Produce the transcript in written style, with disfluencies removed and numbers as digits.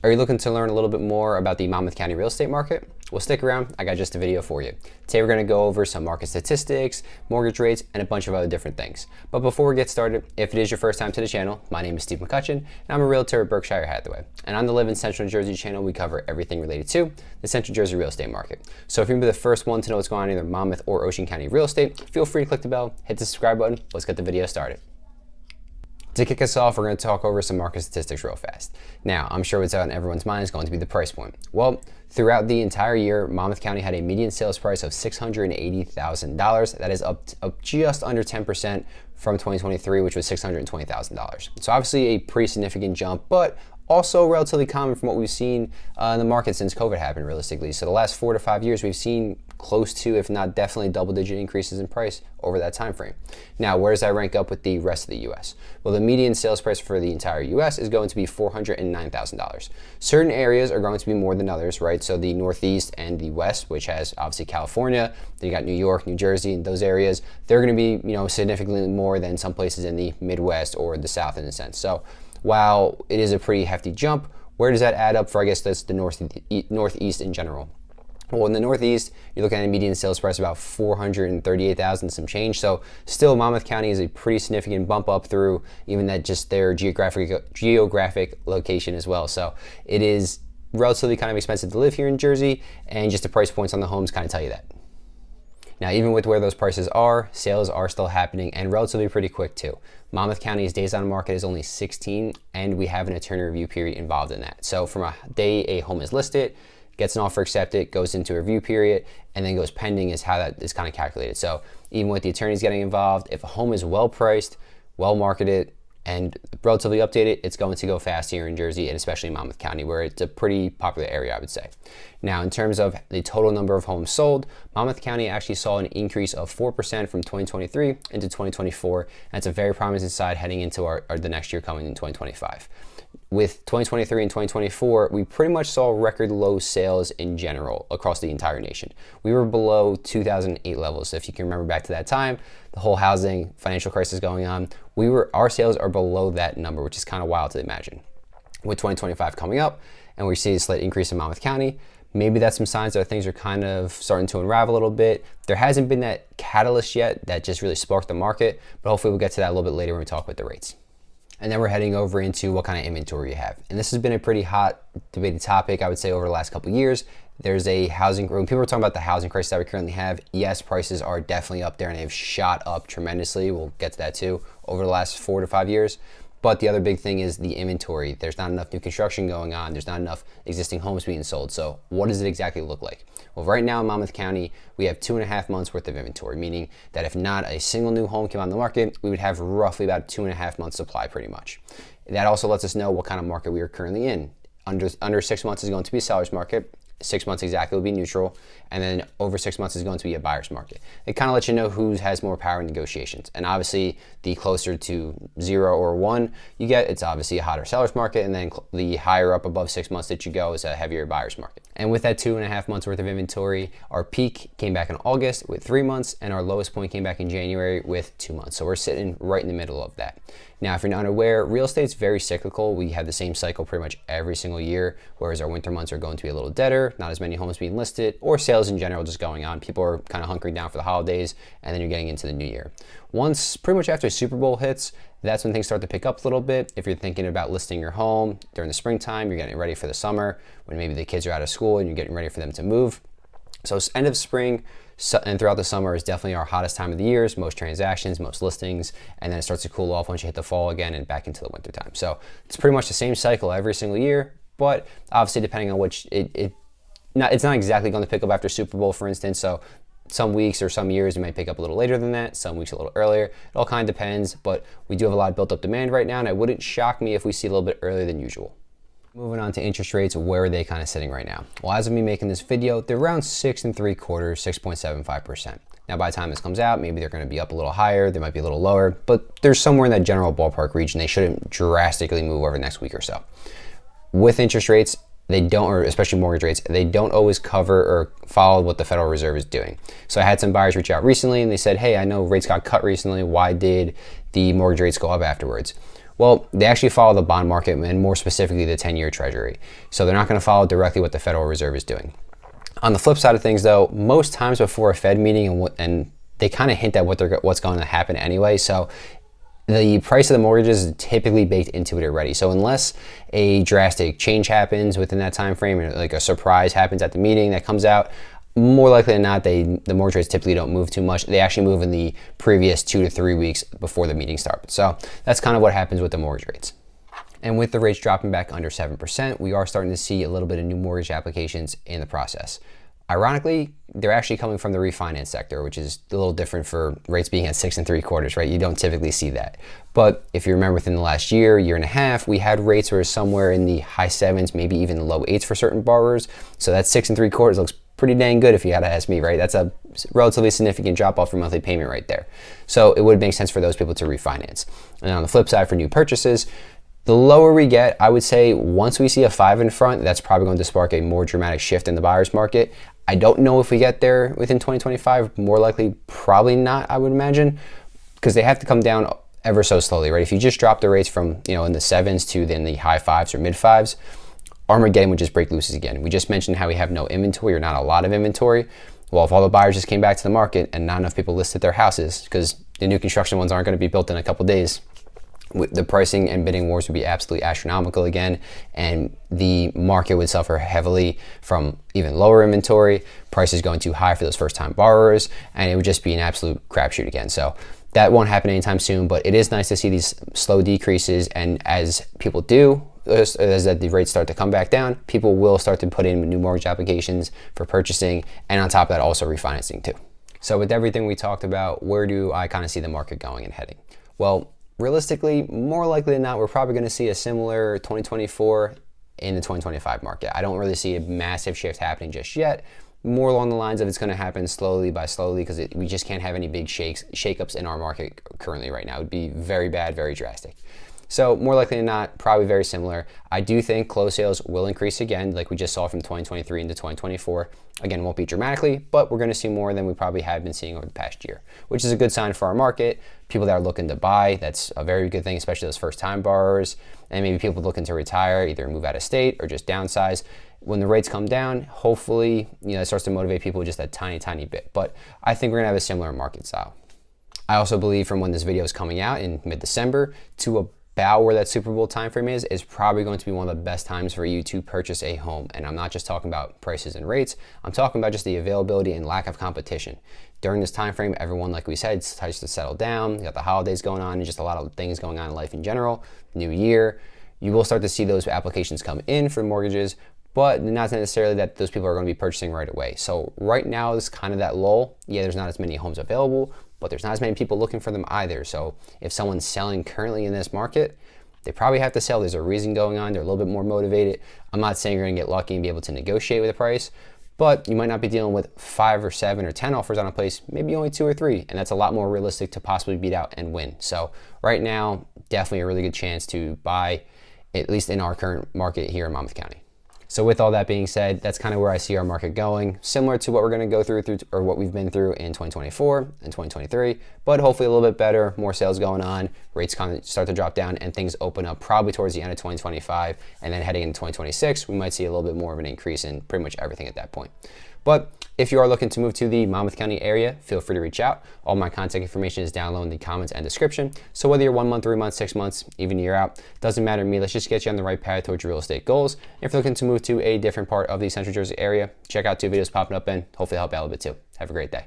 Are you looking to learn a little bit more about the Monmouth County real estate market? Well, stick around. I got just a video for you. Today we're going to go over some market statistics, mortgage rates, and a bunch of other different things. But before we get started, if it is your first time to the channel, my name is Steve McCutcheon, and I'm a realtor at Berkshire Hathaway. And on the Live in Central New Jersey channel, we cover everything related to the Central Jersey real estate market. So if you're the first one to know what's going on in either Monmouth or Ocean County real estate, feel free to click the bell, hit the subscribe button. Let's get the video started. To kick us off, we're going to talk over some market statistics real fast. Now, I'm sure what's on everyone's mind is going to be the price point. Well, throughout the entire year, Monmouth County had a median sales price of $680,000. That is up just under 10% from 2023, which was $620,000. So obviously a pretty significant jump, but also relatively common from what we've seen in the market since COVID happened, realistically. So the last 4 to 5 years, we've seen close to, if not definitely, double-digit increases in price over that time frame. Now, where does that rank up with the rest of the U.S.? Well, the median sales price for the entire U.S. is going to be $409,000. Certain areas are going to be more than others, right? So the Northeast and the West, which has obviously California, then you got New York, New Jersey, and those areas, they're going to be, significantly more than some places in the Midwest or the South in a sense. So while it is a pretty hefty jump, where does that add up for, I guess, that's the Northeast in general? Well, in the Northeast, you're looking at a median sales price about $438,000 some change. So still, Monmouth County is a pretty significant bump up through even that just their geographic location as well. So it is relatively kind of expensive to live here in Jersey, and just the price points on the homes kind of tell you that. Now, even with where those prices are, sales are still happening and relatively pretty quick too. Monmouth County's days on market is only 16, and we have an attorney review period involved in that. So from a day a home is listed, gets an offer accepted, goes into a review period, and then goes pending is how that is kind of calculated. So even with the attorneys getting involved, if a home is well priced, well marketed, and relatively updated, it's going to go fast here in Jersey, and especially in Monmouth County, where it's a pretty popular area, I would say. Now, in terms of the total number of homes sold, Monmouth County actually saw an increase of 4% from 2023 into 2024. And it's a very promising side heading into the next year coming in 2025. With 2023 and 2024, we pretty much saw record low sales in general across the entire nation. We were below 2008 levels. So if you can remember back to that time, the whole housing financial crisis going on, our sales are below that number, which is kind of wild to imagine. With 2025 coming up, and we see a slight increase in Monmouth County, maybe that's some signs that things are kind of starting to unravel a little bit. There hasn't been that catalyst yet that just really sparked the market, but hopefully we'll get to that a little bit later when we talk about the rates. And then we're heading over into what kind of inventory you have. And this has been a pretty hot debated topic, I would say, over the last couple of years. There's a when people are talking about the housing crisis that we currently have, yes, prices are definitely up there and they've shot up tremendously. We'll get to that too over the last 4 to 5 years. But the other big thing is the inventory. There's not enough new construction going on. There's not enough existing homes being sold. So what does it exactly look like? Well, right now in Monmouth County, we have 2.5 months worth of inventory, meaning that if not a single new home came on the market, we would have roughly about 2.5 months supply pretty much. That also lets us know what kind of market we are currently in. Under 6 months is going to be a seller's market. 6 months exactly will be neutral, and then over 6 months is going to be a buyer's market. It kind of lets you know who has more power in negotiations. And obviously, the closer to 0 or 1 you get, it's obviously a hotter seller's market, and then the higher up above 6 months that you go is a heavier buyer's market. And with that 2.5 months worth of inventory, our peak came back in August with 3 months, and our lowest point came back in January with 2 months. So we're sitting right in the middle of that. Now, if you're not aware, real estate's very cyclical. We have the same cycle pretty much every single year, whereas our winter months are going to be a little deader, not as many homes being listed, or sales in general just going on. People are kind of hunkering down for the holidays, and then you're getting into the new year. Once, pretty much after Super Bowl hits, that's when things start to pick up a little bit. If you're thinking about listing your home during the springtime, you're getting ready for the summer, when maybe the kids are out of school and you're getting ready for them to move. So end of spring and throughout the summer is definitely our hottest time of the year, most transactions, most listings, and then it starts to cool off once you hit the fall again and back into the winter time. So it's pretty much the same cycle every single year, but obviously depending on which, it's not exactly going to pick up after Super Bowl, for instance. So some weeks or some years it might pick up a little later than that, some weeks a little earlier. It all kind of depends, but we do have a lot of built up demand right now, and it wouldn't shock me if we see a little bit earlier than usual. Moving on to interest rates, where are they kind of sitting right now? Well, as of me making this video, they're around 6.75%, 6.75%. Now, by the time this comes out, maybe they're going to be up a little higher, they might be a little lower, but there's somewhere in that general ballpark region. They shouldn't drastically move over the next week or so. With interest rates, they don't, or especially mortgage rates, they don't always cover or follow what the Federal Reserve is doing. So I had some buyers reach out recently and they said, hey, I know rates got cut recently. Why did the mortgage rates go up afterwards? Well, they actually follow the bond market and more specifically the 10-year treasury. So they're not going to follow directly what the Federal Reserve is doing. On the flip side of things though, most times before a Fed meeting and they kind of hint at what's going to happen anyway. So the price of the mortgages is typically baked into it already. So unless a drastic change happens within that time frame, or like a surprise happens at the meeting that comes out, more likely than not, the mortgage rates typically don't move too much. They actually move in the previous 2 to 3 weeks before the meeting starts. So that's kind of what happens with the mortgage rates. And with the rates dropping back under 7%, we are starting to see a little bit of new mortgage applications in the process. Ironically, they're actually coming from the refinance sector, which is a little different for rates being at 6 3/4, right? You don't typically see that. But if you remember within the last year and a half, we had rates were somewhere in the high 7s, maybe even the low 8s for certain borrowers. So that 6 3/4 looks pretty dang good if you had to ask me, right? That's a relatively significant drop off from monthly payment right there. So it would make sense for those people to refinance. And on the flip side, for new purchases, the lower we get, I would say once we see a 5 in front, that's probably going to spark a more dramatic shift in the buyer's market. I don't know if we get there within 2025, more likely probably not, I would imagine, because they have to come down ever so slowly, right? If you just drop the rates from, in the 7s to then the high 5s or mid 5s, Armageddon would just break loose again. We just mentioned how we have no inventory or not a lot of inventory. Well, if all the buyers just came back to the market and not enough people listed their houses, because the new construction ones aren't going to be built in a couple days, the pricing and bidding wars would be absolutely astronomical again, and the market would suffer heavily from even lower inventory, prices going too high for those first-time borrowers, and it would just be an absolute crapshoot again. So that won't happen anytime soon, but it is nice to see these slow decreases, and as people do, as the rates start to come back down, people will start to put in new mortgage applications for purchasing, and on top of that, also refinancing too. So with everything we talked about, where do I kind of see the market going and heading? Well, realistically, more likely than not, we're probably going to see a similar 2024 in the 2025 market. I don't really see a massive shift happening just yet. More along the lines of it's going to happen slowly by slowly, because we just can't have any big shakeups in our market currently right now. It would be very bad, very drastic. So more likely than not, probably very similar. I do think closed sales will increase again, like we just saw from 2023 into 2024. Again, won't be dramatically, but we're going to see more than we probably have been seeing over the past year, which is a good sign for our market. People that are looking to buy, that's a very good thing, especially those first-time borrowers, and maybe people looking to retire, either move out of state or just downsize. When the rates come down, hopefully, it starts to motivate people just a tiny, tiny bit. But I think we're going to have a similar market style. I also believe from when this video is coming out in mid-December to about where that Super Bowl timeframe is probably going to be one of the best times for you to purchase a home. And I'm not just talking about prices and rates. I'm talking about just the availability and lack of competition. During this time frame, everyone, like we said, starts to settle down. You got the holidays going on and just a lot of things going on in life in general. New year, you will start to see those applications come in for mortgages, but not necessarily that those people are going to be purchasing right away. So right now is kind of that lull. Yeah, there's not as many homes available, but there's not as many people looking for them either. So if someone's selling currently in this market, they probably have to sell. There's a reason going on. They're a little bit more motivated. I'm not saying you're going to get lucky and be able to negotiate with a price, but you might not be dealing with 5 or 7 or 10 offers on a place, maybe only 2 or 3, and that's a lot more realistic to possibly beat out and win. So right now, definitely a really good chance to buy, at least in our current market here in Monmouth County. So with all that being said, that's kind of where I see our market going, similar to what we're going to go through or what we've been through in 2024 and 2023, but hopefully a little bit better, more sales going on, rates kind of start to drop down, and things open up probably towards the end of 2025, and then heading into 2026, we might see a little bit more of an increase in pretty much everything at that point. But if you are looking to move to the Monmouth County area, feel free to reach out. All my contact information is down low in the comments and description. So whether you're 1 month, 3 months, 6 months, even a year out, doesn't matter to me. Let's just get you on the right path towards your real estate goals. If you're looking to move to a different part of the Central Jersey area, check out 2 videos popping up and hopefully help out a little bit too. Have a great day.